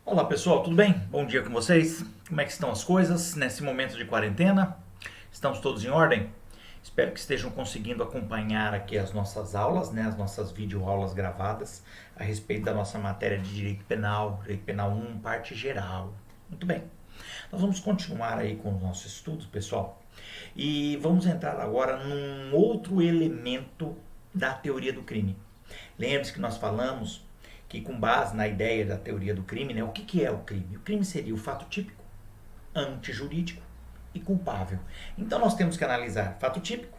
Olá pessoal, tudo bem? Bom dia com vocês. Como é que estão as coisas nesse momento de quarentena? Estamos todos em ordem? Espero que estejam conseguindo acompanhar aqui as nossas aulas, as nossas videoaulas gravadas a respeito da nossa matéria de Direito Penal 1, parte geral. Muito bem. Nós vamos continuar aí com os nossos estudos, pessoal, e vamos entrar agora num outro elemento da teoria do crime. Lembre-se que nós falamos que, com base na ideia da teoria do crime, o que é o crime? O crime seria o fato típico, antijurídico e culpável. Então nós temos que analisar fato típico,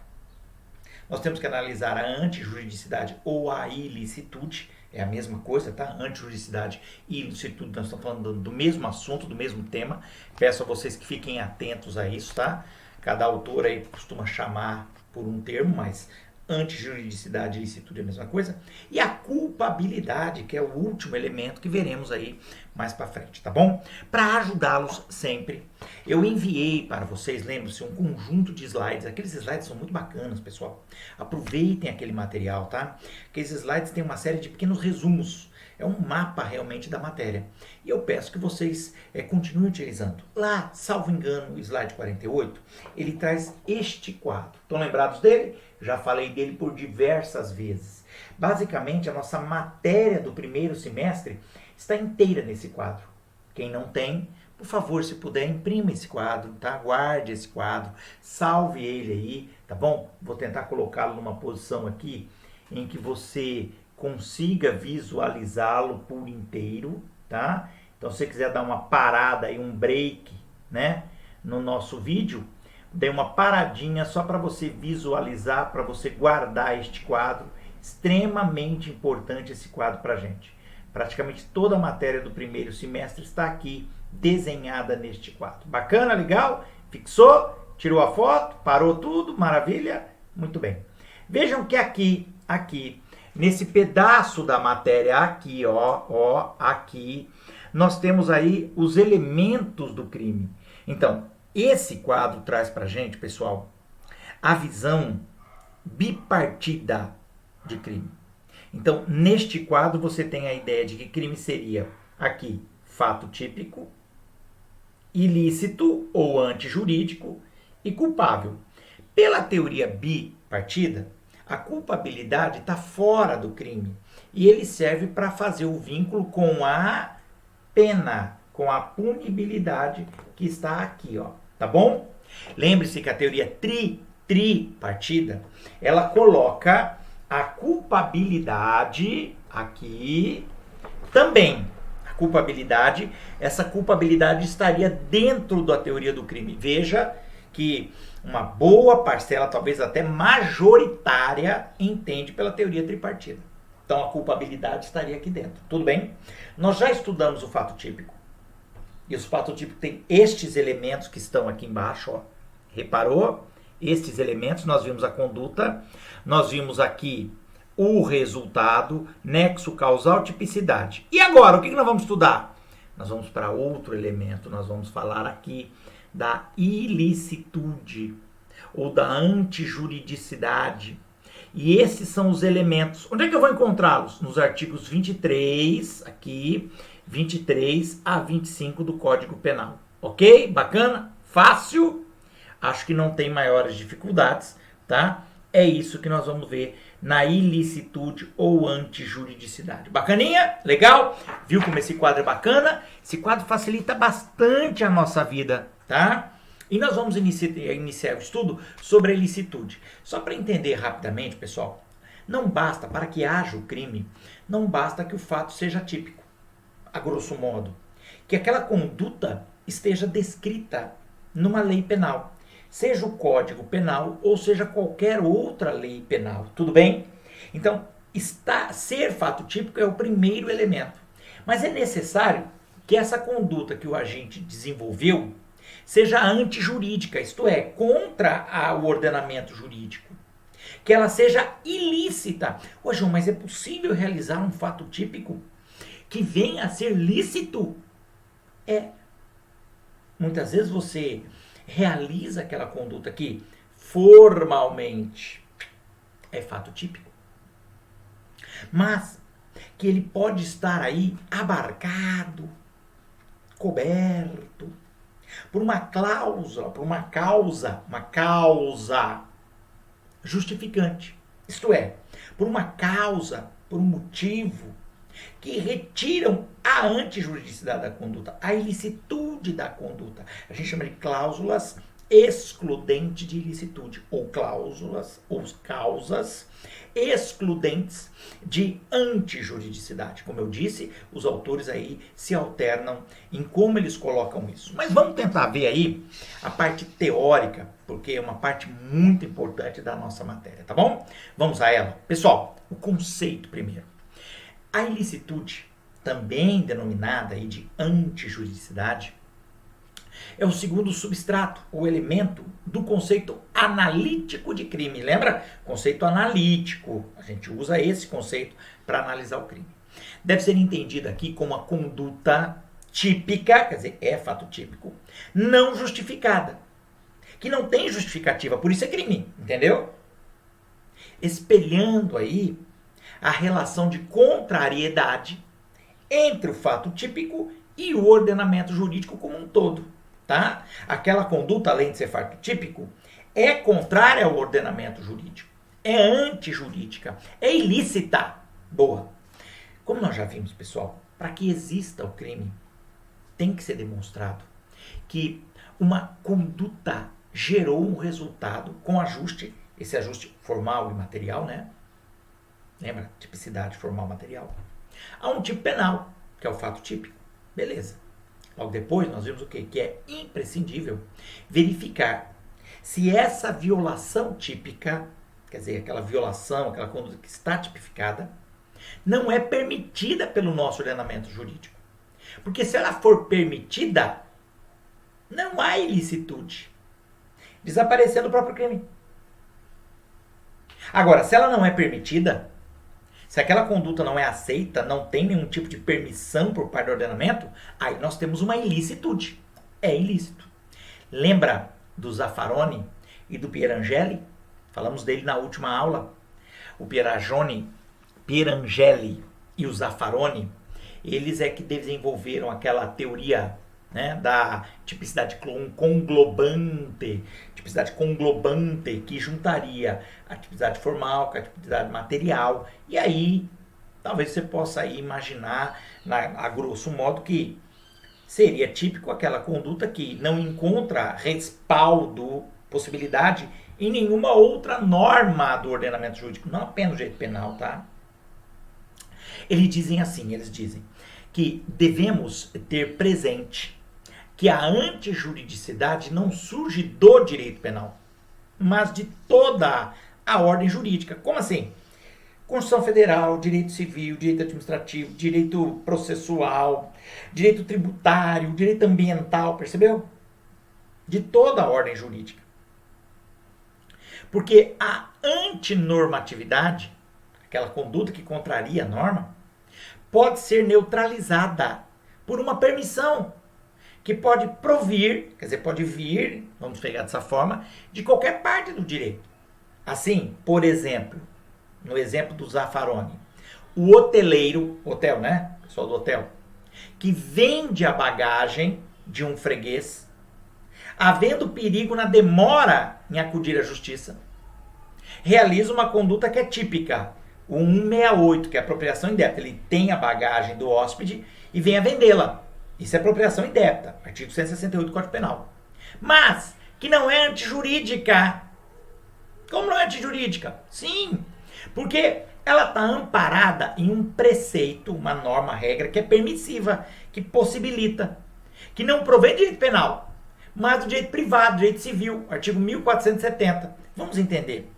nós temos que analisar a antijuridicidade ou a ilicitude, é a mesma coisa, tá? Antijuridicidade e ilicitude, nós estamos falando do mesmo assunto, do mesmo tema. Peço a vocês que fiquem atentos a isso, tá? Cada autor aí costuma chamar por um termo, mas antijuridicidade e ilicitude é a mesma coisa. E a culpabilidade, que é o último elemento que veremos aí mais para frente, tá bom? Para ajudá-los sempre, eu enviei para vocês, lembre-se, um conjunto de slides. Aqueles slides são muito bacanas, pessoal. Aproveitem aquele material, tá? Aqueles slides têm uma série de pequenos resumos. É um mapa realmente da matéria. E eu peço que vocês continuem utilizando. Lá, salvo engano, o slide 48, ele traz este quadro. Estão lembrados dele? Já falei dele por diversas vezes. Basicamente, a nossa matéria do primeiro semestre está inteira nesse quadro. Quem não tem, por favor, se puder, imprima esse quadro, tá? Guarde esse quadro, salve ele aí, tá bom? Vou tentar colocá-lo numa posição aqui em que você consiga visualizá-lo por inteiro, tá? Então, se você quiser dar uma parada e um break, no nosso vídeo, dê uma paradinha só para você visualizar, para você guardar este quadro. Extremamente importante esse quadro para a gente. Praticamente toda a matéria do primeiro semestre está aqui desenhada neste quadro. Bacana, legal? Fixou? Tirou a foto? Parou tudo? Maravilha? Muito bem. Vejam que aqui, nesse pedaço da matéria aqui, aqui, nós temos aí os elementos do crime. Então, esse quadro traz pra gente, pessoal, a visão bipartida de crime. Então, neste quadro você tem a ideia de que crime seria aqui fato típico, ilícito ou antijurídico e culpável. Pela teoria bipartida, a culpabilidade está fora do crime e ele serve para fazer o vínculo com a pena, com a punibilidade que está aqui, tá bom? Lembre-se que a teoria tripartida, ela coloca a culpabilidade aqui também. Essa culpabilidade estaria dentro da teoria do crime. Veja que uma boa parcela, talvez até majoritária, entende pela teoria tripartida. Então a culpabilidade estaria aqui dentro. Tudo bem? Nós já estudamos o fato típico. E o fato típico tem estes elementos que estão aqui embaixo. Reparou? Estes elementos, nós vimos a conduta, nós vimos aqui o resultado, nexo causal, tipicidade. E agora, o que nós vamos estudar? Nós vamos para outro elemento, nós vamos falar aqui da ilicitude ou da antijuridicidade. E esses são os elementos. Onde é que eu vou encontrá-los? Nos artigos 23, aqui, 23 a 25 do Código Penal. Ok? Bacana? Fácil? Acho que não tem maiores dificuldades, tá? É isso que nós vamos ver na ilicitude ou antijuridicidade. Bacaninha? Legal? Viu como esse quadro é bacana? Esse quadro facilita bastante a nossa vida, tá? E nós vamos iniciar o estudo sobre a ilicitude. Só para entender rapidamente, pessoal, não basta, para que haja o crime, não basta que o fato seja típico, a grosso modo, que aquela conduta esteja descrita numa lei penal, seja o Código Penal ou seja qualquer outra lei penal, tudo bem? Então, ser fato típico é o primeiro elemento, mas é necessário que essa conduta que o agente desenvolveu seja antijurídica, isto é, contra o ordenamento jurídico. Que ela seja ilícita. Ô, João, mas é possível realizar um fato típico que venha a ser lícito? Muitas vezes você realiza aquela conduta que formalmente é fato típico, mas que ele pode estar aí abarcado coberto por uma cláusula, por uma causa justificante. Isto é, por uma causa, por um motivo que retiram a antijuridicidade da conduta, a ilicitude da conduta. A gente chama de cláusulas excludentes de ilicitude, ou cláusulas, ou causas excludentes de antijuridicidade. Como eu disse, os autores aí se alternam em como eles colocam isso. Mas vamos tentar ver aí a parte teórica, porque é uma parte muito importante da nossa matéria, tá bom? Vamos a ela. Pessoal, o conceito primeiro. A ilicitude, também denominada aí de antijuridicidade, é o segundo substrato, ou elemento do conceito analítico de crime. Lembra? Conceito analítico. A gente usa esse conceito para analisar o crime. Deve ser entendido aqui como a conduta típica, quer dizer, é fato típico, não justificada. Que não tem justificativa, por isso é crime, entendeu? Espelhando aí a relação de contrariedade entre o fato típico e o ordenamento jurídico como um todo. Tá? Aquela conduta, além de ser fato típico, é contrária ao ordenamento jurídico, é antijurídica, é ilícita. Boa. Como nós já vimos, pessoal, para que exista o crime, tem que ser demonstrado que uma conduta gerou um resultado com ajuste, esse ajuste formal e material, né? Lembra? Tipicidade formal material. Há um tipo penal, que é o fato típico. Beleza. Logo depois, nós vimos o quê? Que é imprescindível verificar se essa violação típica, quer dizer, aquela violação, aquela conduta que está tipificada, não é permitida pelo nosso ordenamento jurídico. Porque se ela for permitida, não há ilicitude. Desaparecendo o próprio crime. Agora, se ela não é permitida, se aquela conduta não é aceita, não tem nenhum tipo de permissão por parte do ordenamento, aí nós temos uma ilicitude. É ilícito. Lembra do Zaffaroni e do Pierangeli? Falamos dele na última aula. O Pierangeli e o Zaffaroni, eles é que desenvolveram aquela teoria, né, da tipicidade conglobante, que juntaria a tipicidade formal com a tipicidade material. E aí, talvez você possa aí imaginar, a grosso modo, que seria típico aquela conduta que não encontra respaldo, possibilidade, em nenhuma outra norma do ordenamento jurídico, não apenas do direito penal, tá? Eles dizem que devemos ter presente que a antijuridicidade não surge do direito penal, mas de toda a ordem jurídica. Como assim? Constituição Federal, direito civil, direito administrativo, direito processual, direito tributário, direito ambiental, percebeu? De toda a ordem jurídica. Porque a antinormatividade, aquela conduta que contraria a norma, pode ser neutralizada por uma permissão que pode provir, quer dizer, pode vir, vamos pegar dessa forma, de qualquer parte do direito. Assim, por exemplo, no exemplo do Zaffaroni, o hoteleiro, hotel, né? Pessoal do hotel, que vende a bagagem de um freguês, havendo perigo na demora em acudir à justiça, realiza uma conduta que é típica, o 168, que é a apropriação indébita. Ele tem a bagagem do hóspede e vem a vendê-la. Isso é apropriação indébita, artigo 168 do Código Penal. Mas que não é antijurídica. Como não é antijurídica? Sim, porque ela está amparada em um preceito, uma norma, regra que é permissiva, que possibilita, que não provém do direito penal, mas do direito privado, direito civil, artigo 1470. Vamos entender.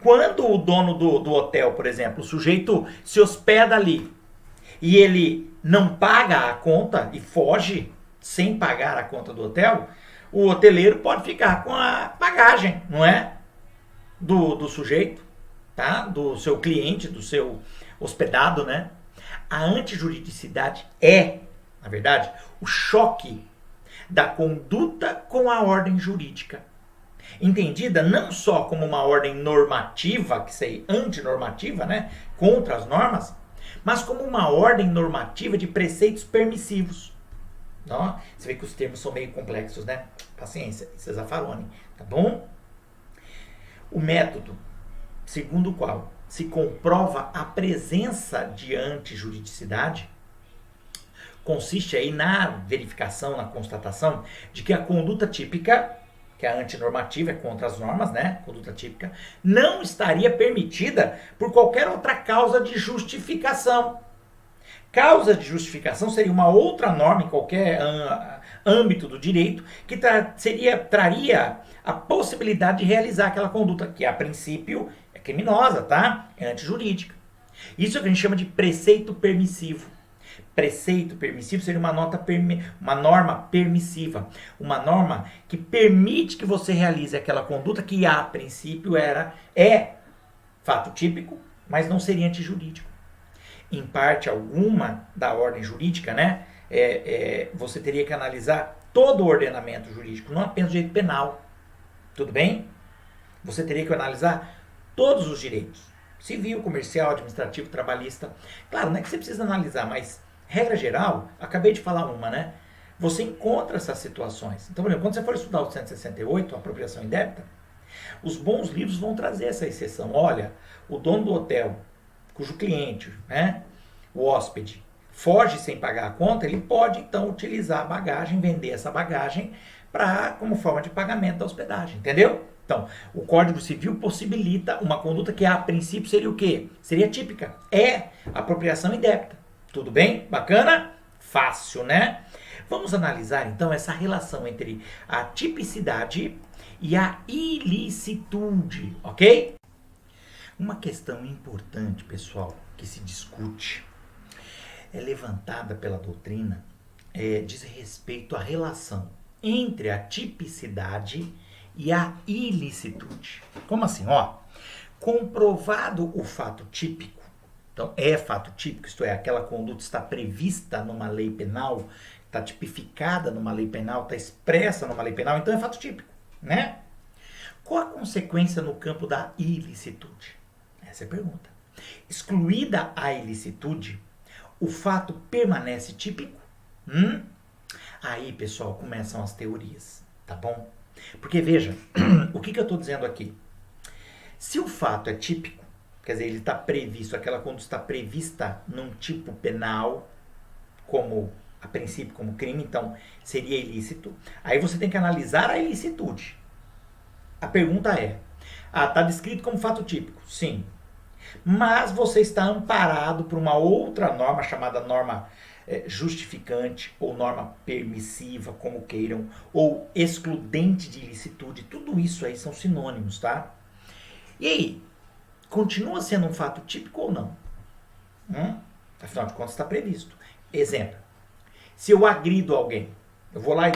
Quando o dono do hotel, por exemplo, o sujeito se hospeda ali e ele não paga a conta e foge sem pagar a conta do hotel, o hoteleiro pode ficar com a bagagem, não é? Do sujeito, tá? Do seu cliente, do seu hospedado, né? A antijuridicidade é, na verdade, o choque da conduta com a ordem jurídica. Entendida não só como uma ordem normativa, que seria antinormativa, né? Contra as normas, mas como uma ordem normativa de preceitos permissivos. Ó, você vê que os termos são meio complexos, né? Paciência, isso é Zaffaroni, tá bom? O método segundo o qual se comprova a presença de antijuridicidade consiste aí na verificação, na constatação de que a conduta típica, que é a antinormativa, é contra as normas, né? Conduta típica, não estaria permitida por qualquer outra causa de justificação. Causa de justificação seria uma outra norma em qualquer âmbito do direito que traria a possibilidade de realizar aquela conduta, que a princípio é criminosa, tá? É antijurídica. Isso é o que a gente chama de preceito permissivo. Preceito permissivo seria uma norma permissiva. Uma norma que permite que você realize aquela conduta que a princípio é fato típico, mas não seria antijurídico. Em parte alguma da ordem jurídica, né? Você teria que analisar todo o ordenamento jurídico, não apenas o direito penal. Tudo bem? Você teria que analisar todos os direitos. Civil, comercial, administrativo, trabalhista. Claro, não é que você precisa analisar, mas regra geral, acabei de falar uma, né? Você encontra essas situações. Então, por exemplo, quando você for estudar o 168, a apropriação indébita, os bons livros vão trazer essa exceção. Olha, o dono do hotel, cujo cliente, né, o hóspede, foge sem pagar a conta, ele pode então utilizar a bagagem, vender essa bagagem como forma de pagamento da hospedagem, entendeu? Então, o Código Civil possibilita uma conduta que a princípio seria o quê? Seria típica. É apropriação indébita. Tudo bem? Bacana? Fácil, né? Vamos analisar então essa relação entre a tipicidade e a ilicitude, ok? Uma questão importante, pessoal, que se discute, é levantada pela doutrina, diz respeito à relação entre a tipicidade e a ilicitude. Como assim? Ó, comprovado o fato típico, então é fato típico, isto é, aquela conduta está prevista numa lei penal, está tipificada numa lei penal, está expressa numa lei penal, então é fato típico, né? Qual a consequência no campo da ilicitude? Essa é a pergunta. Excluída a ilicitude, o fato permanece típico? Aí, pessoal, começam as teorias, tá bom? Porque veja, o que eu estou dizendo aqui? Se o fato é típico, quer dizer, ele está previsto, aquela conduta está prevista num tipo penal, como a princípio como crime, então seria ilícito. Aí você tem que analisar a ilicitude. A pergunta é, está descrito como fato típico? Sim. Mas você está amparado por uma outra norma chamada norma justificante ou norma permissiva, como queiram, ou excludente de ilicitude. Tudo isso aí são sinônimos, tá? E aí, continua sendo um fato típico ou não? Afinal de contas está previsto. Exemplo, se eu agrido alguém, eu vou lá e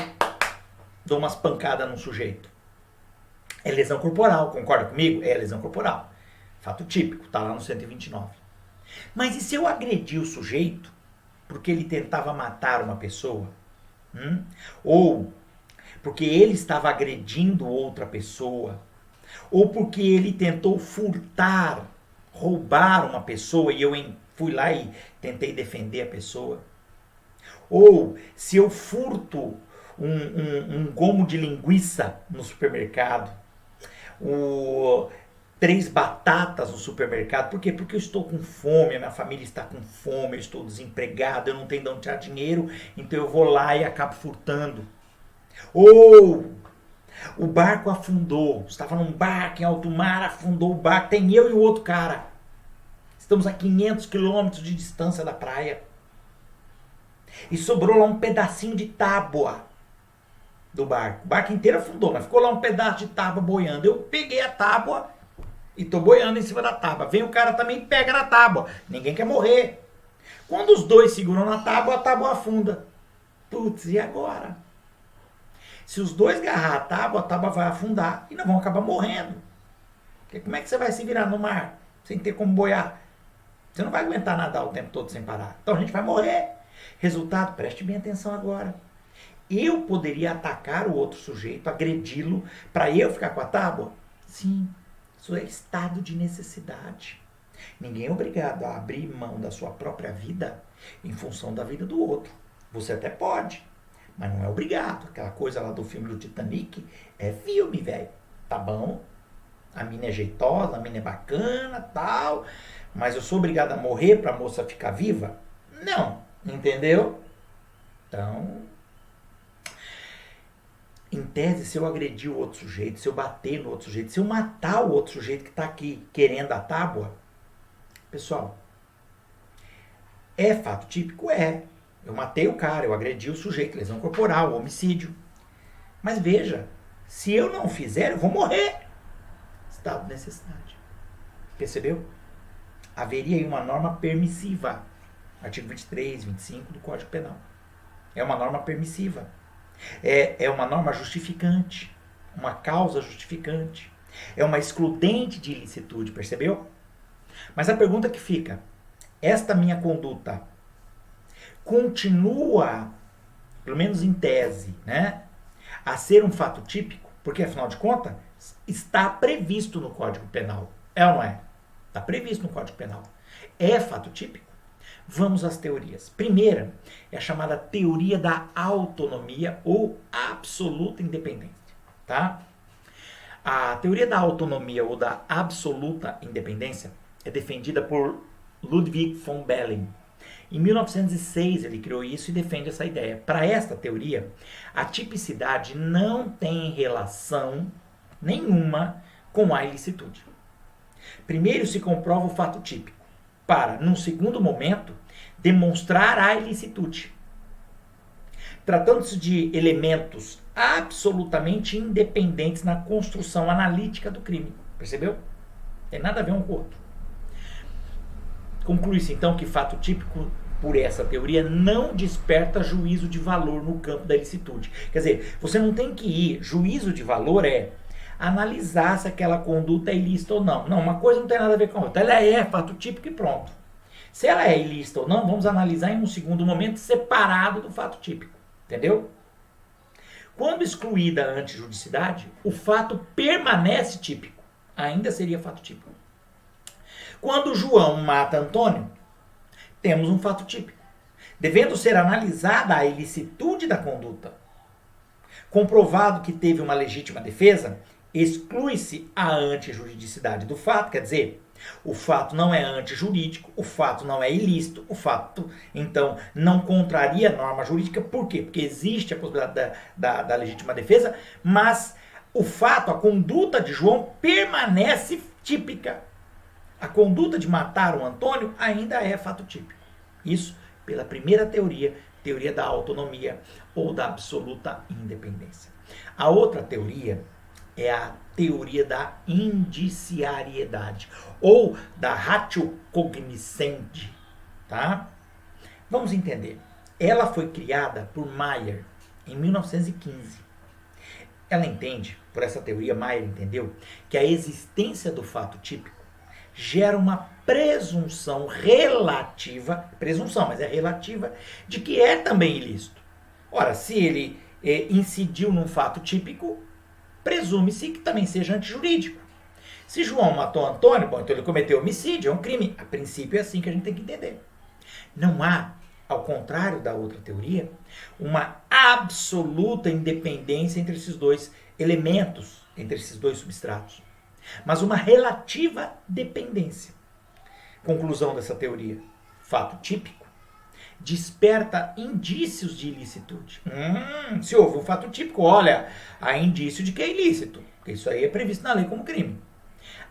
dou umas pancadas num sujeito. É lesão corporal, concorda comigo? É lesão corporal. Fato típico, tá lá no 129. Mas e se eu agredir o sujeito porque ele tentava matar uma pessoa? Ou porque ele estava agredindo outra pessoa? Ou porque ele tentou furtar, roubar uma pessoa e eu fui lá e tentei defender a pessoa? Ou se eu furto um gomo de linguiça no supermercado, 3 batatas no supermercado. Por quê? Porque eu estou com fome, a minha família está com fome, eu estou desempregado, eu não tenho de onde tirar dinheiro, então eu vou lá e acabo furtando. Ou o barco afundou, estava num barco em alto mar, afundou o barco, tem eu e o outro cara. Estamos a 500 quilômetros de distância da praia. E sobrou lá um pedacinho de tábua do barco. O barco inteiro afundou, mas ficou lá um pedaço de tábua boiando. Eu peguei a tábua e tô boiando em cima da tábua. Vem o cara também e pega na tábua. Ninguém quer morrer. Quando os dois seguram na tábua, a tábua afunda. Putz, e agora? Se os dois agarrar a tábua vai afundar e nós vamos acabar morrendo. Porque como é que você vai se virar no mar sem ter como boiar? Você não vai aguentar nadar o tempo todo sem parar. Então a gente vai morrer. Resultado, preste bem atenção agora. Eu poderia atacar o outro sujeito, agredi-lo, para eu ficar com a tábua? Sim, isso é estado de necessidade. Ninguém é obrigado a abrir mão da sua própria vida em função da vida do outro. Você até pode, mas não é obrigado. Aquela coisa lá do filme do Titanic é filme, velho. Tá bom? A mina é jeitosa, a mina é bacana, tal, mas eu sou obrigado a morrer pra moça ficar viva? Não, entendeu? Então, em tese, se eu agredir o outro sujeito, se eu bater no outro sujeito, se eu matar o outro sujeito que tá aqui querendo a tábua, pessoal, é fato típico? É. Eu matei o cara, eu agredi o sujeito, lesão corporal, homicídio. Mas veja, se eu não fizer, eu vou morrer. Estado de necessidade. Percebeu? Haveria aí uma norma permissiva. Artigo 23, 25 do Código Penal. É uma norma permissiva. É uma norma justificante. Uma causa justificante. É uma excludente de ilicitude, percebeu? Mas a pergunta que fica, esta minha conduta continua, pelo menos em tese, né, a ser um fato típico? Porque, afinal de contas, está previsto no Código Penal. É ou não é? Está previsto no Código Penal. É fato típico? Vamos às teorias. Primeira é a chamada teoria da autonomia ou absoluta independência. Tá? A teoria da autonomia ou da absoluta independência é defendida por Ludwig von Bellin. Em 1906 ele criou isso e defende essa ideia. Para esta teoria, a tipicidade não tem relação nenhuma com a ilicitude. Primeiro se comprova o fato típico, para, num segundo momento, demonstrar a ilicitude. Tratando-se de elementos absolutamente independentes na construção analítica do crime. Percebeu? Tem nada a ver um com o outro. Conclui-se então que fato típico, por essa teoria, não desperta juízo de valor no campo da ilicitude. Quer dizer, você não tem que ir, juízo de valor é analisar se aquela conduta é ilícita ou não. Não, uma coisa não tem nada a ver com a outra. Ela é fato típico e pronto. Se ela é ilícita ou não, vamos analisar em um segundo momento separado do fato típico. Entendeu? Quando excluída a antijuridicidade, o fato permanece típico. Ainda seria fato típico. Quando João mata Antônio, temos um fato típico. Devendo ser analisada a ilicitude da conduta. Comprovado que teve uma legítima defesa, exclui-se a antijuridicidade do fato, quer dizer, o fato não é antijurídico, o fato não é ilícito, o fato, então, não contraria a norma jurídica. Por quê? Porque existe a possibilidade da legítima defesa, mas o fato, a conduta de João permanece típica. A conduta de matar o Antônio ainda é fato típico. Isso pela primeira teoria, teoria da autonomia ou da absoluta independência. A outra teoria é a teoria da indiciariedade ou da ratio cognoscendi, tá? Vamos entender. Ela foi criada por Mayer em 1915. Ela entende, por essa teoria, Mayer entendeu que a existência do fato típico gera uma presunção relativa, presunção, mas é relativa, de que é também ilícito. Ora, se ele incidiu num fato típico, presume-se que também seja antijurídico. Se João matou Antônio, bom, então ele cometeu homicídio, é um crime. A princípio é assim que a gente tem que entender. Não há, ao contrário da outra teoria, uma absoluta independência entre esses dois elementos, entre esses dois substratos, mas uma relativa dependência. Conclusão dessa teoria: fato típico desperta indícios de ilicitude. Se houve um fato típico, olha, há indício de que é ilícito, porque isso aí é previsto na lei como crime.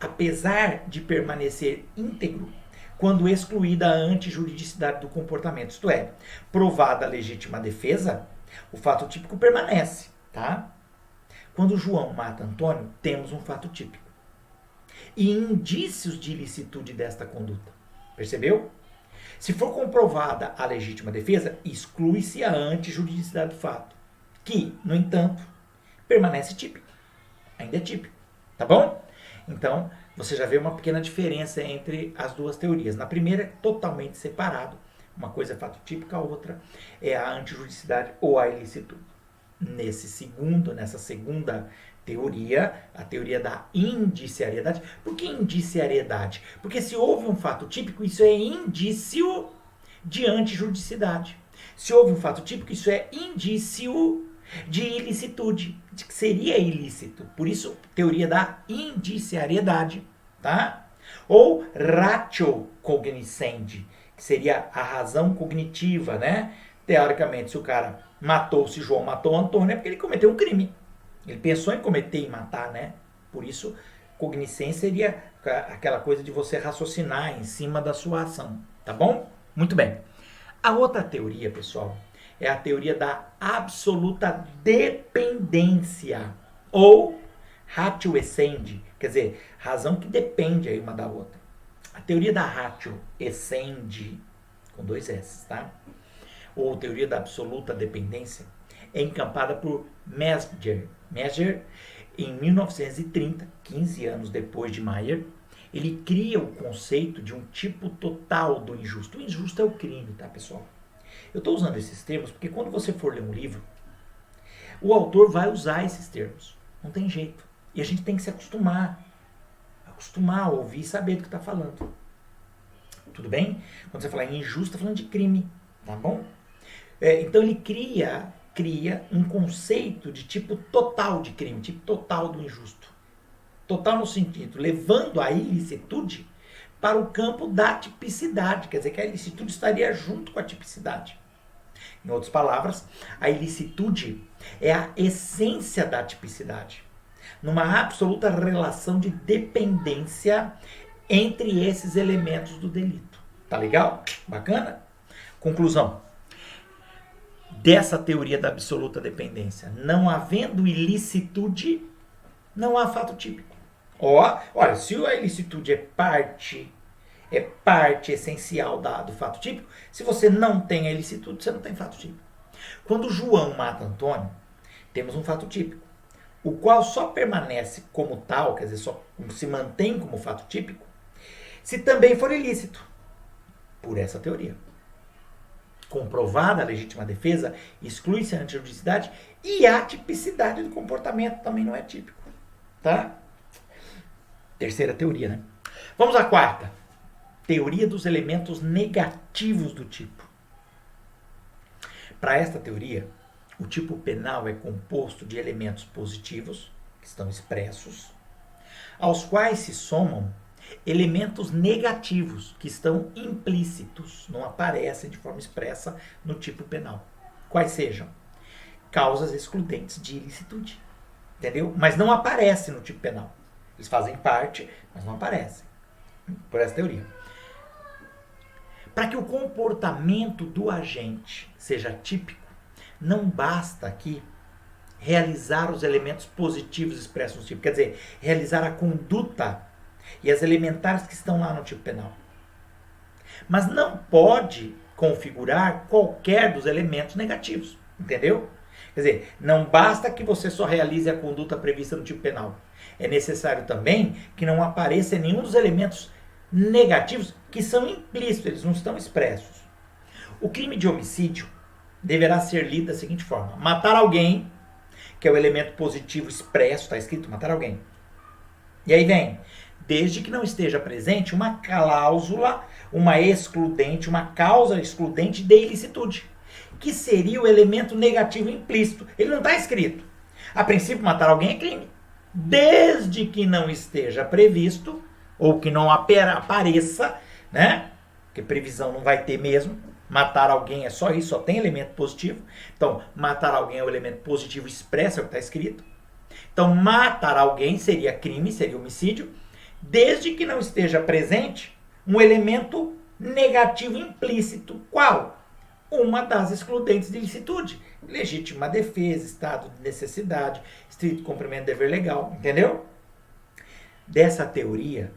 Apesar de permanecer íntegro quando excluída a antijuridicidade do comportamento, isto é, provada a legítima defesa, o fato típico permanece, tá? Quando João mata Antônio, temos um fato típico e indícios de ilicitude desta conduta. Percebeu? Se for comprovada a legítima defesa, exclui-se a antijuridicidade do fato, que, no entanto, permanece típico. Ainda é típico. Tá bom? Então, você já vê uma pequena diferença entre as duas teorias. Na primeira, é totalmente separado. Uma coisa é fato típico, a outra é a antijuridicidade ou a ilicitude. Nessa segunda teoria, a teoria da indiciariedade. Por que indiciariedade? Porque se houve um fato típico, isso é indício de antijuridicidade. Se houve um fato típico, isso é indício de ilicitude, de que seria ilícito. Por isso, teoria da indiciariedade, tá? Ou ratio cognoscendi, que seria a razão cognitiva, né? Teoricamente, se o cara matou, se João matou Antônio, é porque ele cometeu um crime. Ele pensou em cometer e matar, né? Por isso, cognoscência seria aquela coisa de você raciocinar em cima da sua ação, tá bom? Muito bem. A outra teoria, pessoal, é a teoria da absoluta dependência, ou ratio essendi, quer dizer, razão que depende aí uma da outra. A teoria da ratio essendi, com 2 S, tá? Ou teoria da absoluta dependência, é encampada por Mesmer. Mesmer, em 1930, 15 anos depois de Mayer, ele cria o conceito de um tipo total do injusto. O injusto é o crime, tá, pessoal? Eu estou usando esses termos porque quando você for ler um livro, o autor vai usar esses termos. Não tem jeito. E a gente tem que se acostumar. Acostumar a ouvir e saber do que está falando. Tudo bem? Quando você falar em injusto, está falando de crime. Tá bom? Então ele cria um conceito de tipo total de crime, tipo total do injusto. Total no sentido, levando a ilicitude para o campo da tipicidade, quer dizer que a ilicitude estaria junto com a tipicidade. Em outras palavras, a ilicitude é a essência da tipicidade, numa absoluta relação de dependência entre esses elementos do delito. Tá legal? Bacana? Conclusão dessa teoria da absoluta dependência. Não havendo ilicitude, não há fato típico. Olha, se a ilicitude é parte essencial do fato típico, se você não tem a ilicitude, você não tem fato típico. Quando João mata Antônio, temos um fato típico, o qual só permanece como tal, quer dizer, só se mantém como fato típico, se também for ilícito, por essa teoria. Comprovada a legítima defesa, exclui-se a antijudicidade e a tipicidade do comportamento também não é típico. Tá? Terceira teoria, né? Vamos à quarta. Teoria dos elementos negativos do tipo. Para esta teoria, o tipo penal é composto de elementos positivos, que estão expressos, aos quais se somam elementos negativos, que estão implícitos, não aparecem de forma expressa no tipo penal. Quais sejam? Causas excludentes de ilicitude. Entendeu? Mas não aparecem no tipo penal. Eles fazem parte, mas não aparecem. Por essa teoria. Para que o comportamento do agente seja típico, não basta aqui realizar os elementos positivos expressos no tipo. Quer dizer, realizar a conduta e as elementares que estão lá no tipo penal. Mas não pode configurar qualquer dos elementos negativos. Entendeu? Quer dizer, não basta que você só realize a conduta prevista no tipo penal. É necessário também que não apareça nenhum dos elementos negativos que são implícitos, eles não estão expressos. O crime de homicídio deverá ser lido da seguinte forma: matar alguém, que é o elemento positivo expresso, está escrito matar alguém. E aí vem, desde que não esteja presente uma cláusula, uma excludente, uma causa excludente de ilicitude, que seria o elemento negativo implícito. Ele não está escrito. A princípio, matar alguém é crime. Desde que não esteja previsto, ou que não apareça, né? Porque previsão não vai ter mesmo. Matar alguém é só isso, só tem elemento positivo. Então, matar alguém é o elemento positivo expresso, é o que está escrito. Então, matar alguém seria crime, seria homicídio, desde que não esteja presente um elemento negativo implícito. Qual? Uma das excludentes de ilicitude. Legítima defesa, estado de necessidade, estrito cumprimento do dever legal. Entendeu? Dessa teoria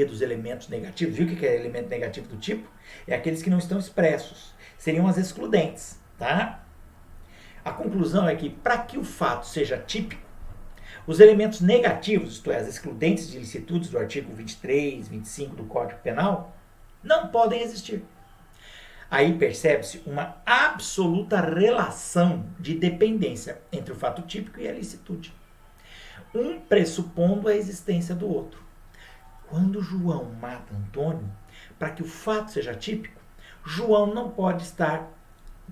dos elementos negativos, viu o que é elemento negativo do tipo? É aqueles que não estão expressos. Seriam as excludentes. Tá? A conclusão é que, para que o fato seja típico, os elementos negativos, isto é, as excludentes de ilicitudes do artigo 23, 25 do Código Penal, não podem existir. Aí percebe-se uma absoluta relação de dependência entre o fato típico e a ilicitude. Um pressupondo a existência do outro. Quando João mata Antônio, para que o fato seja típico, João não pode estar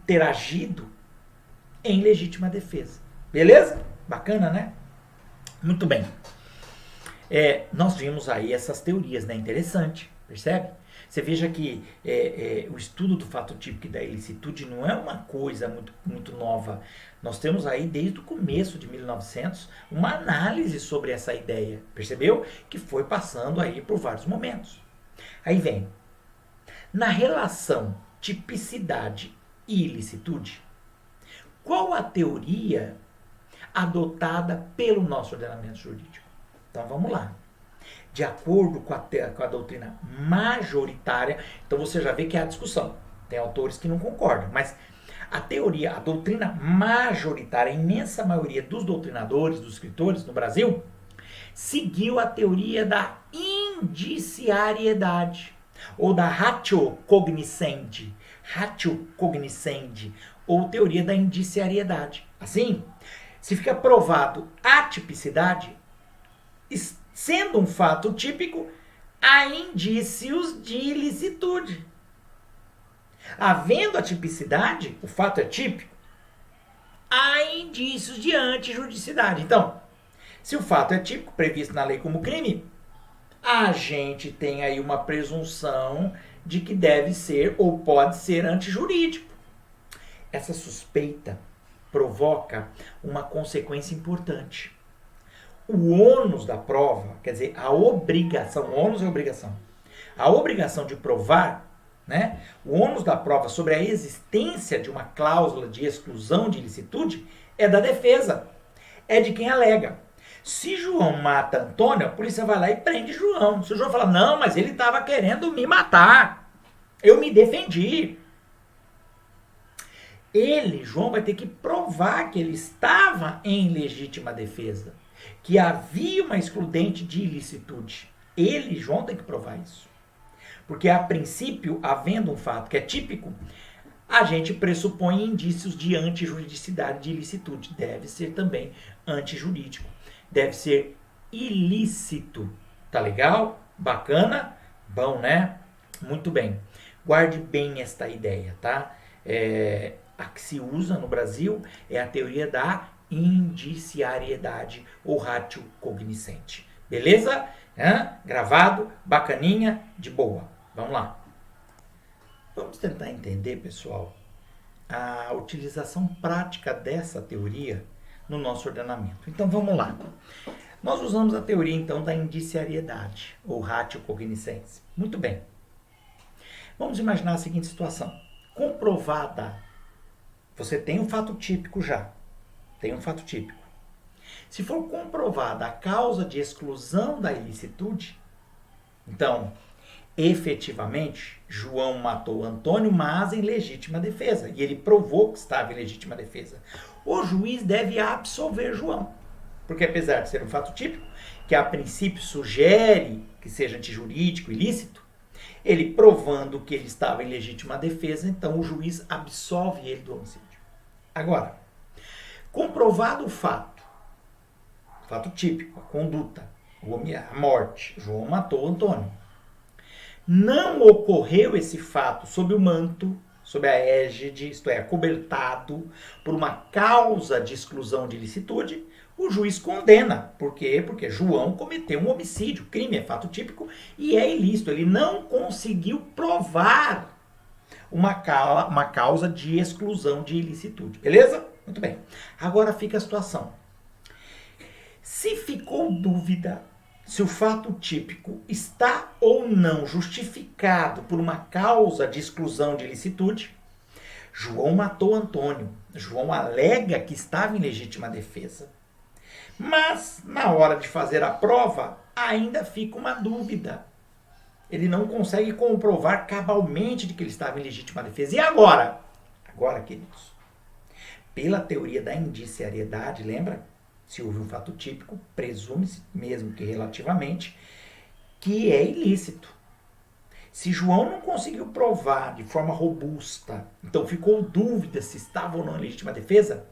ter agido em legítima defesa. Beleza? Bacana, né? Muito bem. Nós vimos aí essas teorias, né? Interessante, percebe? Você veja que o estudo do fato típico e da ilicitude não é uma coisa muito nova. Nós temos aí, desde o começo de 1900, uma análise sobre essa ideia, percebeu? Que foi passando aí por vários momentos. Aí vem, na relação tipicidade e ilicitude, qual a teoria adotada pelo nosso ordenamento jurídico? Então vamos lá. De acordo com a doutrina majoritária, então você já vê que há discussão. Tem autores que não concordam, mas a doutrina majoritária, a imensa maioria dos doutrinadores, dos escritores no Brasil, seguiu a teoria da indiciariedade, ou da ratio cognoscendi, ou teoria da indiciariedade. Assim, se fica provado a tipicidade, sendo um fato típico, há indícios de ilicitude. Havendo a tipicidade, o fato é típico, há indícios de antijuridicidade. Então, se o fato é típico, previsto na lei como crime, a gente tem aí uma presunção de que deve ser ou pode ser antijurídico. Essa suspeita provoca uma consequência importante. O ônus da prova, quer dizer, a obrigação, ônus é obrigação. A obrigação de provar, né? O ônus da prova sobre a existência de uma cláusula de exclusão de ilicitude é da defesa, é de quem alega. Se João mata Antônio, a polícia vai lá e prende João. Se o João fala, não, mas ele estava querendo me matar, eu me defendi. João, vai ter que provar que ele estava em legítima defesa, que havia uma excludente de ilicitude. João, tem que provar isso. Porque, a princípio, havendo um fato que é típico, a gente pressupõe indícios de antijuridicidade, de ilicitude. Deve ser também antijurídico. Deve ser ilícito. Tá legal? Bacana? Bom, né? Muito bem. Guarde bem esta ideia, tá? A que se usa no Brasil é a teoria da indiciariedade ou ratio cognoscente. Beleza? Gravado, bacaninha, de boa. Vamos lá. Vamos tentar entender, pessoal, a utilização prática dessa teoria no nosso ordenamento. Então vamos lá. Nós usamos a teoria então da indiciariedade ou ratio cognoscens. Muito bem. Vamos imaginar a seguinte situação. Comprovada, você tem um fato típico já. Tem um fato típico. Se for comprovada a causa de exclusão da ilicitude, então, efetivamente, João matou Antônio, mas em legítima defesa. E ele provou que estava em legítima defesa. O juiz deve absolver João. Porque apesar de ser um fato típico, que a princípio sugere que seja antijurídico, ilícito, ele provando que ele estava em legítima defesa, então o juiz absolve ele do homicídio. Agora, comprovado o fato típico, a conduta, a morte, João matou Antônio. Não ocorreu esse fato sob o manto, sob a égide, isto é, acobertado por uma causa de exclusão de ilicitude, o juiz condena. Por quê? Porque João cometeu um homicídio, crime é fato típico e é ilícito. Ele não conseguiu provar uma causa de exclusão de ilicitude. Beleza? Muito bem. Agora fica a situação. Se ficou dúvida se o fato típico está ou não justificado por uma causa de exclusão de ilicitude, João matou Antônio. João alega que estava em legítima defesa. Mas, na hora de fazer a prova, ainda fica uma dúvida. Ele não consegue comprovar cabalmente de que ele estava em legítima defesa. E agora? Agora, queridos, pela teoria da indiciariedade, lembra? Se houve um fato típico, presume-se, mesmo que relativamente, que é ilícito. Se João não conseguiu provar de forma robusta, então ficou dúvida se estava ou não em legítima defesa,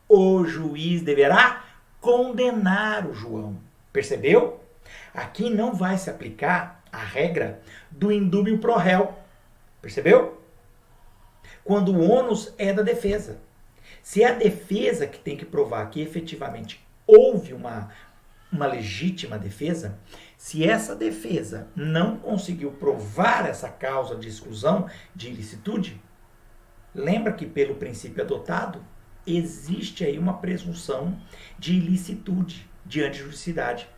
o juiz deverá condenar o João. Percebeu? Aqui não vai se aplicar a regra do indúbio pro réu. Percebeu? quando o ônus é da defesa. Se é a defesa que tem que provar que efetivamente houve uma legítima defesa, se essa defesa não conseguiu provar essa causa de exclusão de ilicitude, lembra que pelo princípio adotado, existe aí uma presunção de ilicitude diante de juridicidade.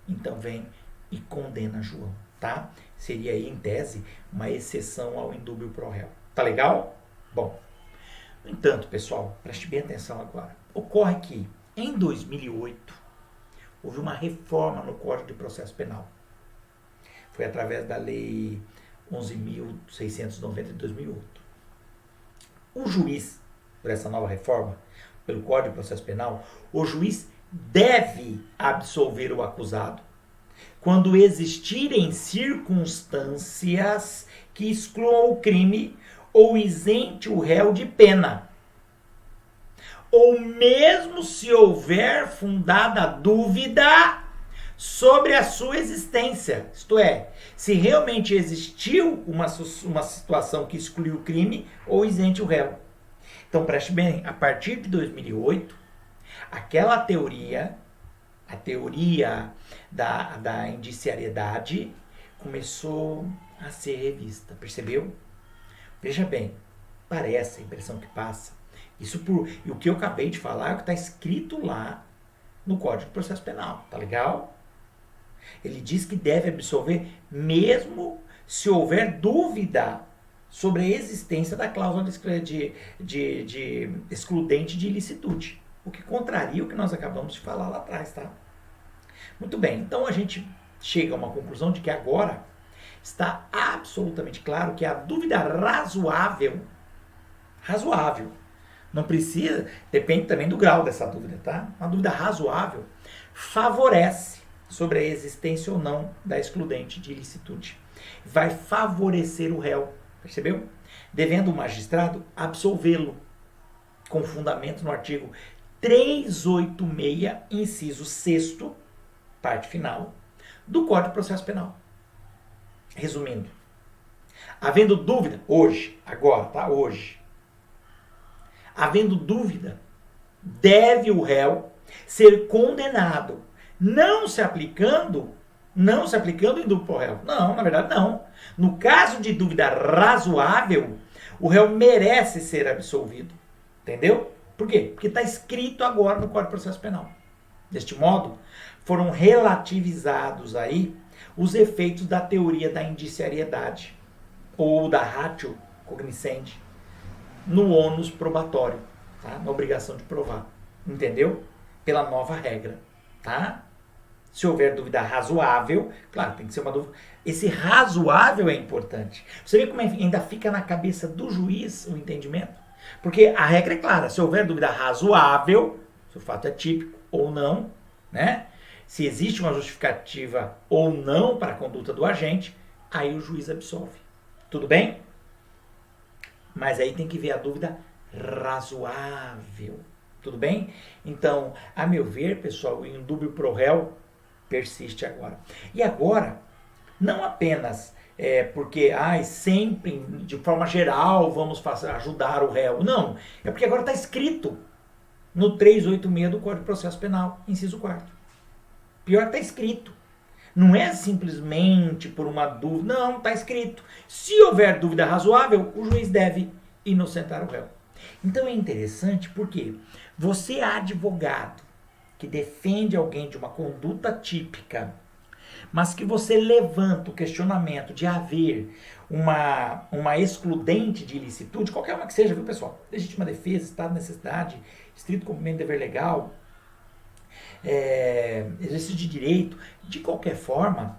Então vem e condena João, tá? Seria aí, em tese, uma exceção ao indúbio pro réu. Tá legal? Bom, no entanto, pessoal, preste bem atenção agora. Ocorre que, em 2008, houve uma reforma no Código de Processo Penal. Foi através da Lei 11.690 de 2008. O juiz, por essa nova reforma, pelo Código de Processo Penal, o juiz deve absolver o acusado quando existirem circunstâncias que excluam o crime ou isente o réu de pena, ou mesmo se houver fundada dúvida sobre a sua existência. Isto é, se realmente existiu uma situação que excluiu o crime ou isente o réu. Então preste bem, a partir de 2008, aquela teoria, a teoria da indiciariedade, começou a ser revista, percebeu? Veja bem, parece a impressão que passa. E o que eu acabei de falar é o que está escrito lá no Código de Processo Penal, tá legal? Ele diz que deve absolver mesmo se houver dúvida sobre a existência da cláusula de excludente de ilicitude, o que contraria o que nós acabamos de falar lá atrás, tá? Muito bem, então a gente chega a uma conclusão de que agora está absolutamente claro que a dúvida razoável, não precisa, depende também do grau dessa dúvida, tá? Uma dúvida razoável favorece sobre a existência ou não da excludente de ilicitude. Vai favorecer o réu, percebeu? Devendo o magistrado absolvê-lo, com fundamento no artigo 386, inciso 6º, parte final, do Código de Processo Penal. Resumindo, havendo dúvida, hoje, agora, tá? Hoje, havendo dúvida, deve o réu ser condenado, não se aplicando o indúbio pro réu. Não, na verdade não. No caso de dúvida razoável, o réu merece ser absolvido. Entendeu? Por quê? Porque está escrito agora no Código de Processo Penal. Deste modo, foram relativizados aí os efeitos da teoria da indiciariedade ou da ratio cognoscendi no ônus probatório, tá? Na obrigação de provar. Entendeu? Pela nova regra, tá? Se houver dúvida razoável, claro, tem que ser uma dúvida. Esse razoável é importante. Você vê como ainda fica na cabeça do juiz o entendimento? Porque a regra é clara, se houver dúvida razoável, se o fato é típico ou não, né? Se existe uma justificativa ou não para a conduta do agente, aí o juiz absolve. Tudo bem? Mas aí tem que ver a dúvida razoável. Tudo bem? Então, a meu ver, pessoal, o indúbio pro réu persiste agora. E agora, não apenas porque sempre, de forma geral, vamos ajudar o réu. Não, é porque agora está escrito no 386 do Código de Processo Penal, inciso 4º. Pior que está escrito. Não é simplesmente por uma dúvida. Não, está escrito. Se houver dúvida razoável, o juiz deve inocentar o réu. Então é interessante porque você, advogado, que defende alguém de uma conduta típica, mas que você levanta o questionamento de haver uma excludente de ilicitude, qualquer uma que seja, viu, pessoal? Legítima defesa, estado de necessidade, estrito cumprimento de dever legal, exercício de direito, de qualquer forma,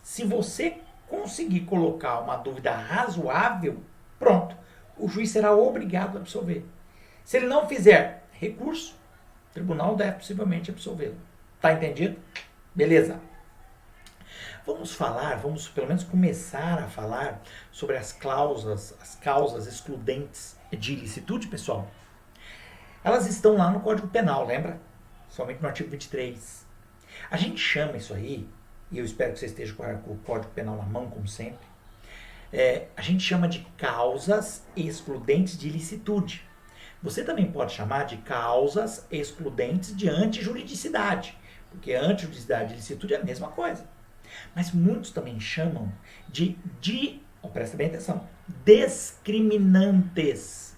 se você conseguir colocar uma dúvida razoável, pronto, o juiz será obrigado a absolver. Se ele não fizer recurso, o tribunal deve possivelmente absolvê-lo. Tá entendido? Beleza. Vamos pelo menos começar a falar sobre as causas excludentes de ilicitude, pessoal. Elas estão lá no Código Penal, lembra? Somente no artigo 23. A gente chama isso aí, e eu espero que você esteja com o Código Penal na mão, como sempre, a gente chama de causas excludentes de ilicitude. Você também pode chamar de causas excludentes de antijuridicidade, porque antijuridicidade e ilicitude é a mesma coisa. Mas muitos também chamam presta bem atenção, discriminantes.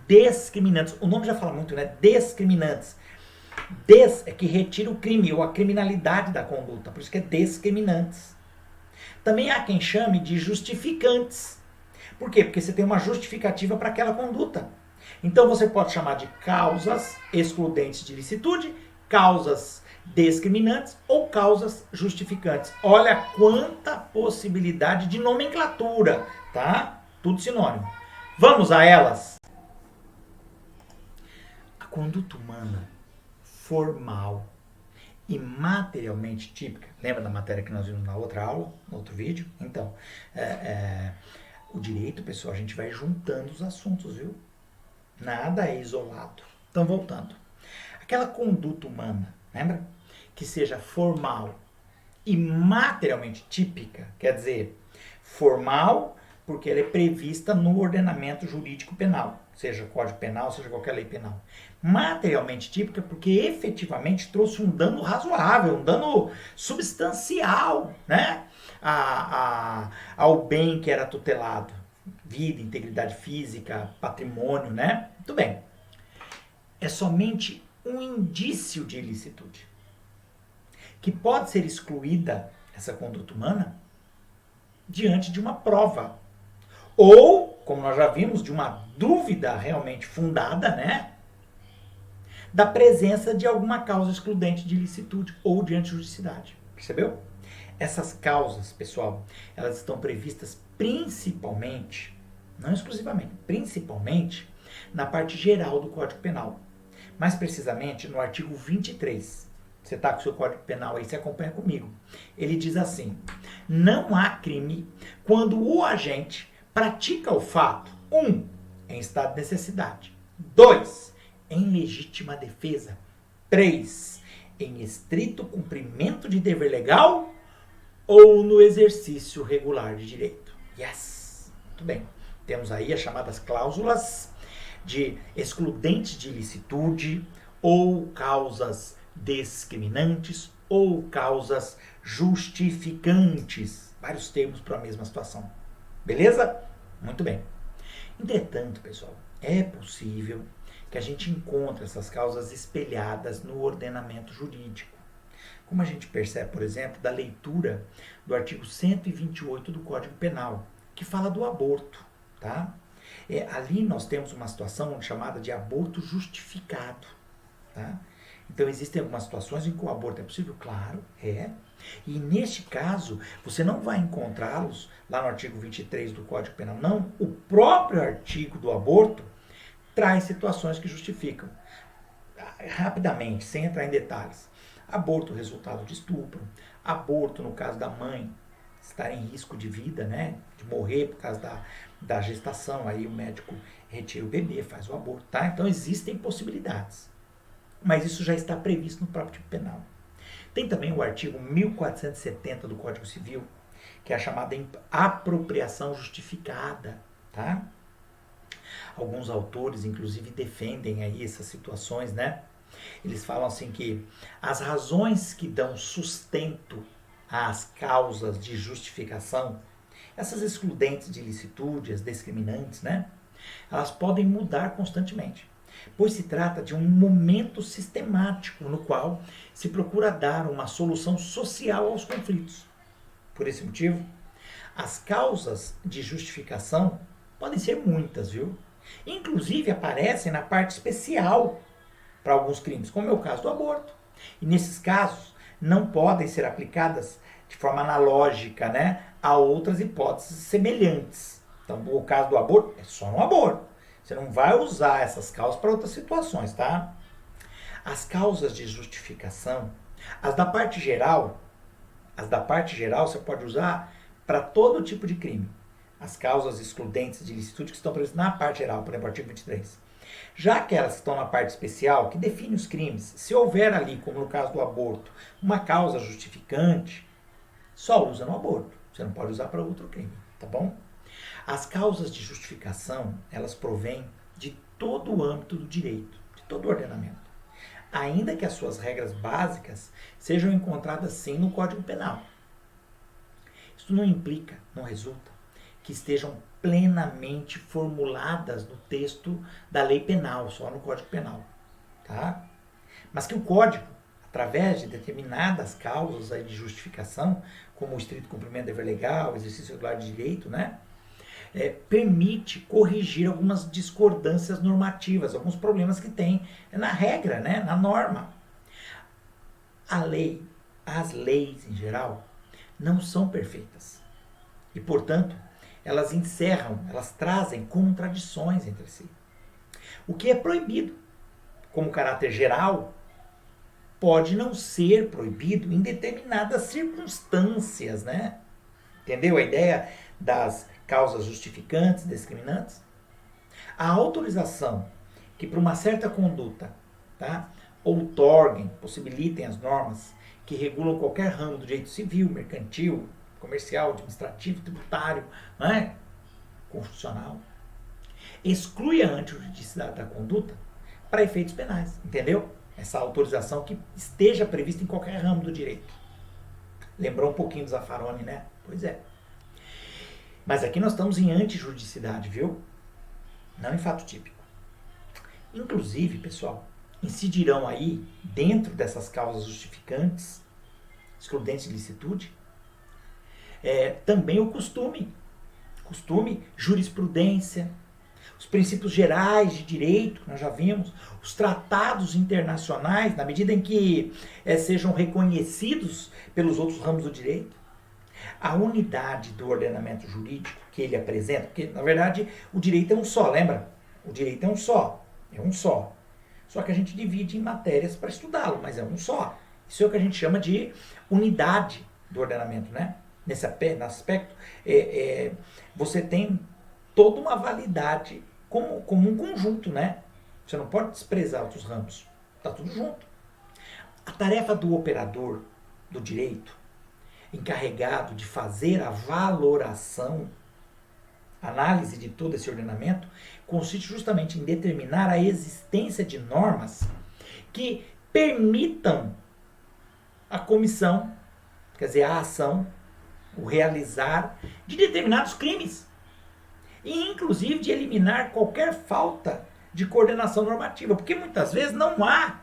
Discriminantes, o nome já fala muito, né? Discriminantes. Des é que retira o crime ou a criminalidade da conduta, por isso que é discriminantes. Também há quem chame de justificantes. Por quê? Porque você tem uma justificativa para aquela conduta. Então você pode chamar de causas excludentes de ilicitude, causas discriminantes ou causas justificantes. Olha quanta possibilidade de nomenclatura, tá? Tudo sinônimo. Vamos a elas. A conduta humana formal e materialmente típica. Lembra da matéria que nós vimos na outra aula, no outro vídeo? Então, o direito, pessoal, a gente vai juntando os assuntos, viu? Nada é isolado. Então, voltando. Aquela conduta humana, lembra? Que seja formal e materialmente típica, quer dizer, formal porque ela é prevista no ordenamento jurídico penal, seja Código Penal, seja qualquer lei penal. Materialmente típica porque efetivamente trouxe um dano razoável, um dano substancial, né? Ao bem que era tutelado. Vida, integridade física, patrimônio, né? Muito bem. É somente um indício de ilicitude que pode ser excluída, essa conduta humana, diante de uma prova. Ou, como nós já vimos, de uma dúvida realmente fundada, né? Da presença de alguma causa excludente de ilicitude ou de antijuridicidade. Percebeu? Essas causas, pessoal, elas estão previstas principalmente, não exclusivamente, principalmente na parte geral do Código Penal. Mais precisamente no artigo 23. Você está com o seu Código Penal aí, você acompanha comigo. Ele diz assim: não há crime quando o agente pratica o fato, 1, em estado de necessidade, 2, em legítima defesa, 3, em estrito cumprimento de dever legal ou no exercício regular de direito. Yes! Muito bem. Temos aí as chamadas cláusulas de excludentes de ilicitude ou causas discriminantes ou causas justificantes. Vários termos para a mesma situação. Beleza? Muito bem. Entretanto, pessoal, é possível que a gente encontre essas causas espelhadas no ordenamento jurídico. Como a gente percebe, por exemplo, da leitura do artigo 128 do Código Penal, que fala do aborto, tá? Ali nós temos uma situação chamada de aborto justificado, tá? Então existem algumas situações em que o aborto é possível, claro, e neste caso, você não vai encontrá-los lá no artigo 23 do Código Penal, não. O próprio artigo do aborto traz situações que justificam. Rapidamente, sem entrar em detalhes. Aborto resultado de estupro, aborto no caso da mãe estar em risco de vida, né, de morrer por causa da gestação, aí o médico retira o bebê, faz o aborto, tá? Então existem possibilidades. Mas isso já está previsto no próprio tipo penal. Tem também o artigo 1470 do Código Civil, que é a chamada apropriação justificada, tá? Alguns autores, inclusive, defendem aí essas situações, né? Eles falam assim que as razões que dão sustento às causas de justificação, essas excludentes de ilicitude, as discriminantes, né? Elas podem mudar constantemente, pois se trata de um momento sistemático no qual se procura dar uma solução social aos conflitos. Por esse motivo, as causas de justificação podem ser muitas, viu? Inclusive aparecem na parte especial para alguns crimes, como é o caso do aborto. E nesses casos, não podem ser aplicadas de forma analógica, né, a outras hipóteses semelhantes. Então, o caso do aborto é só no aborto. Você não vai usar essas causas para outras situações, tá? As causas de justificação, as da parte geral você pode usar para todo tipo de crime. As causas excludentes de ilicitude que estão previstas na parte geral, por exemplo, artigo 23. Já aquelas que estão na parte especial, que define os crimes, se houver ali, como no caso do aborto, uma causa justificante, só usa no aborto. Você não pode usar para outro crime, tá bom? As causas de justificação, elas provêm de todo o âmbito do direito, de todo o ordenamento. Ainda que as suas regras básicas sejam encontradas sim no Código Penal. Isso não implica, não resulta, que estejam plenamente formuladas no texto da lei penal, só no Código Penal. Tá? Mas que o Código, através de determinadas causas aí de justificação, como o estrito cumprimento do dever legal, exercício regular de direito, né? Permite corrigir algumas discordâncias normativas, alguns problemas que tem na regra, né? Na norma. A lei, as leis em geral, não são perfeitas. E, portanto, elas encerram, elas trazem contradições entre si. O que é proibido, como caráter geral, pode não ser proibido em determinadas circunstâncias, né? Entendeu a ideia das causas justificantes, discriminantes? A autorização que para uma certa conduta, tá, outorguem, possibilitem as normas que regulam qualquer ramo do direito civil, mercantil, comercial, administrativo, tributário, né, constitucional, exclui a antijuridicidade da conduta para efeitos penais, entendeu? Essa autorização que esteja prevista em qualquer ramo do direito. Lembrou um pouquinho do Zaffaroni, né? Pois é. Mas aqui nós estamos em antijuridicidade, viu? Não em fato típico. Inclusive, pessoal, incidirão aí, dentro dessas causas justificantes, excludentes de licitude, também o costume, jurisprudência, os princípios gerais de direito, que nós já vimos, os tratados internacionais, na medida em que sejam reconhecidos pelos outros ramos do direito, a unidade do ordenamento jurídico que ele apresenta, porque, na verdade, o direito é um só, lembra? O direito é um só. Só que a gente divide em matérias para estudá-lo, mas é um só. Isso é o que a gente chama de unidade do ordenamento, né? Nesse aspecto, você tem toda uma validade como um conjunto, né? Você não pode desprezar outros ramos. Está tudo junto. A tarefa do operador do direito, encarregado de fazer a valoração, análise de todo esse ordenamento, consiste justamente em determinar a existência de normas que permitam a comissão, quer dizer, a ação, o realizar de determinados crimes. E, inclusive, de eliminar qualquer falta de coordenação normativa. Porque, muitas vezes, não há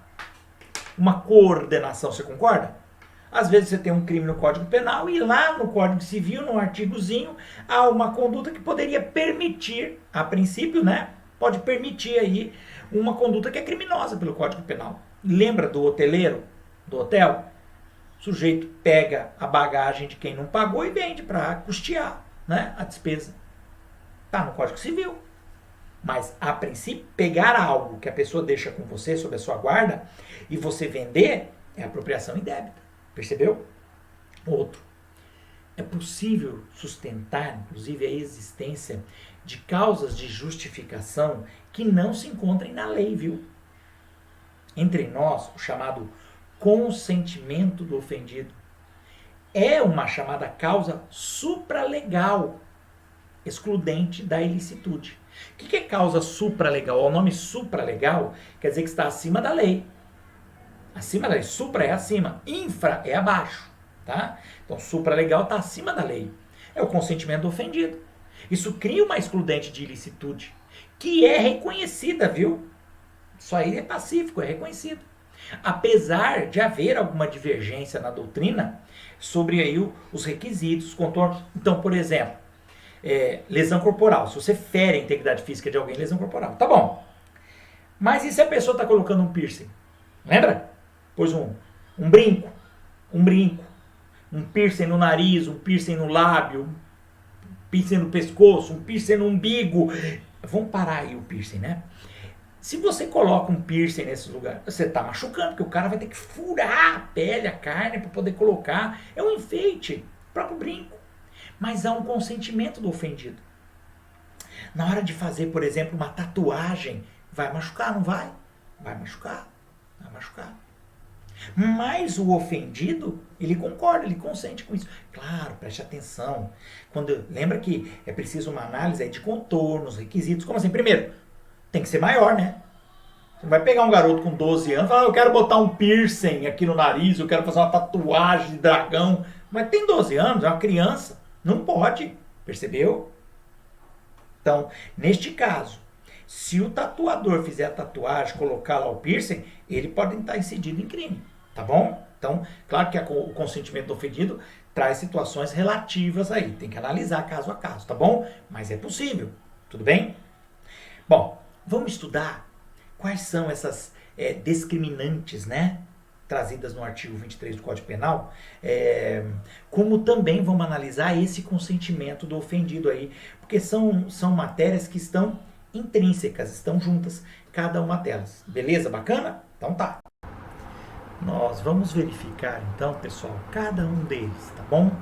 uma coordenação, você concorda? Às vezes, você tem um crime no Código Penal e lá no Código Civil, no artigozinho, há uma conduta que poderia permitir, a princípio, né? Pode permitir aí uma conduta que é criminosa pelo Código Penal. Lembra do hoteleiro, do hotel? O sujeito pega a bagagem de quem não pagou e vende para custear, né, a despesa. Está no Código Civil. Mas, a princípio, pegar algo que a pessoa deixa com você sob a sua guarda e você vender é apropriação indébita. Percebeu? Outro. É possível sustentar, inclusive, a existência de causas de justificação que não se encontrem na lei, viu? Entre nós, o chamado consentimento do ofendido é uma chamada causa supralegal, excludente da ilicitude. O que é causa supralegal? O nome supralegal quer dizer que está acima da lei. Acima da lei. Supra é acima. Infra é abaixo. Tá? Então, supralegal está acima da lei. É o consentimento do ofendido. Isso cria uma excludente de ilicitude, que é reconhecida, viu? Isso aí é pacífico, é reconhecido. Apesar de haver alguma divergência na doutrina sobre aí os requisitos, os contornos. Então, por exemplo, lesão corporal. Se você fere a integridade física de alguém, lesão corporal. Tá bom. Mas e se a pessoa está colocando um piercing? Lembra? Pois um brinco, um piercing no nariz, um piercing no lábio, um piercing no pescoço, um piercing no umbigo. Vamos parar aí o piercing, né? Se você coloca um piercing nesse lugar, você está machucando, porque o cara vai ter que furar a pele, a carne, para poder colocar. É um enfeite, o próprio brinco. Mas há um consentimento do ofendido. Na hora de fazer, por exemplo, uma tatuagem, vai machucar, não vai? Vai machucar. Mas o ofendido, ele concorda, ele consente com isso. Claro, preste atenção. Lembra que é preciso uma análise aí de contornos, requisitos. Como assim? Primeiro, tem que ser maior, né? Você não vai pegar um garoto com 12 anos e falar, eu quero botar um piercing aqui no nariz, eu quero fazer uma tatuagem de dragão. Mas tem 12 anos, é uma criança. Não pode. Percebeu? Então, neste caso, se o tatuador fizer a tatuagem, colocar lá o piercing, ele pode estar incidido em crime, tá bom? Então, claro que o consentimento do ofendido traz situações relativas aí, tem que analisar caso a caso, tá bom? Mas é possível, tudo bem? Bom, vamos estudar quais são essas discriminantes, né? Trazidas no artigo 23 do Código Penal, como também vamos analisar esse consentimento do ofendido aí, porque são matérias que estão intrínsecas, estão juntas, cada uma delas. Beleza? Bacana? Então tá. Nós vamos verificar então, pessoal, cada um deles, tá bom?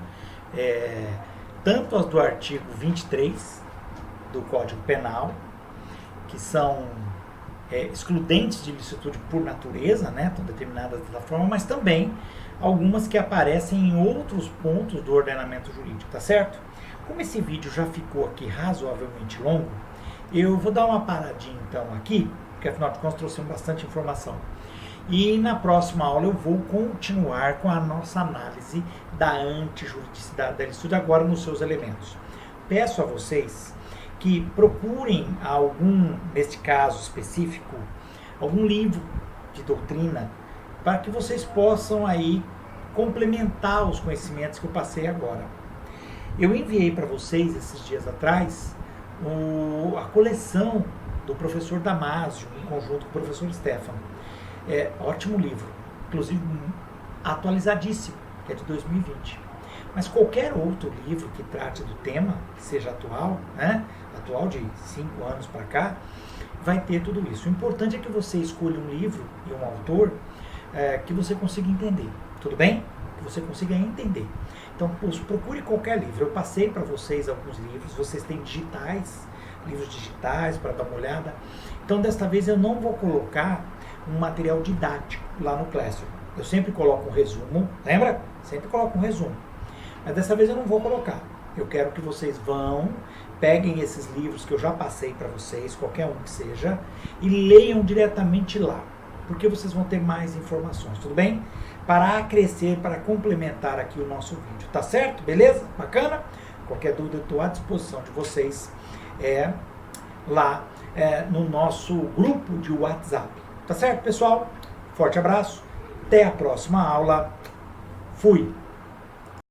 Tanto as do artigo 23 do Código Penal, que são excludentes de licitude por natureza, né? Estão determinadas dessa forma, mas também algumas que aparecem em outros pontos do ordenamento jurídico, tá certo? Como esse vídeo já ficou aqui razoavelmente longo, eu vou dar uma paradinha então aqui, porque afinal de contas trouxemos bastante informação. E na próxima aula eu vou continuar com a nossa análise da antijuridicidade da licitude, agora nos seus elementos. Peço a vocês que procurem neste caso específico, algum livro de doutrina, para que vocês possam aí complementar os conhecimentos que eu passei agora. Eu enviei para vocês, esses dias atrás, a coleção do professor Damásio, em conjunto com o professor Stefano. Ótimo livro, inclusive atualizadíssimo, que é de 2020. Mas qualquer outro livro que trate do tema, que seja atual, né? Atual de 5 anos para cá, vai ter tudo isso. O importante é que você escolha um livro e um autor que você consiga entender. Tudo bem? Que você consiga entender. Então, procure qualquer livro. Eu passei para vocês alguns livros. Vocês têm livros digitais para dar uma olhada. Então, desta vez eu não vou colocar um material didático lá no Classroom. Eu sempre coloco um resumo. Lembra? Sempre coloco um resumo. Mas dessa vez eu não vou colocar. Eu quero que vocês peguem esses livros que eu já passei para vocês, qualquer um que seja, e leiam diretamente lá, porque vocês vão ter mais informações, tudo bem? Para acrescer, para complementar aqui o nosso vídeo, tá certo? Beleza? Bacana? Qualquer dúvida eu estou à disposição de vocês lá no nosso grupo de WhatsApp. Tá certo, pessoal? Forte abraço, até a próxima aula. Fui!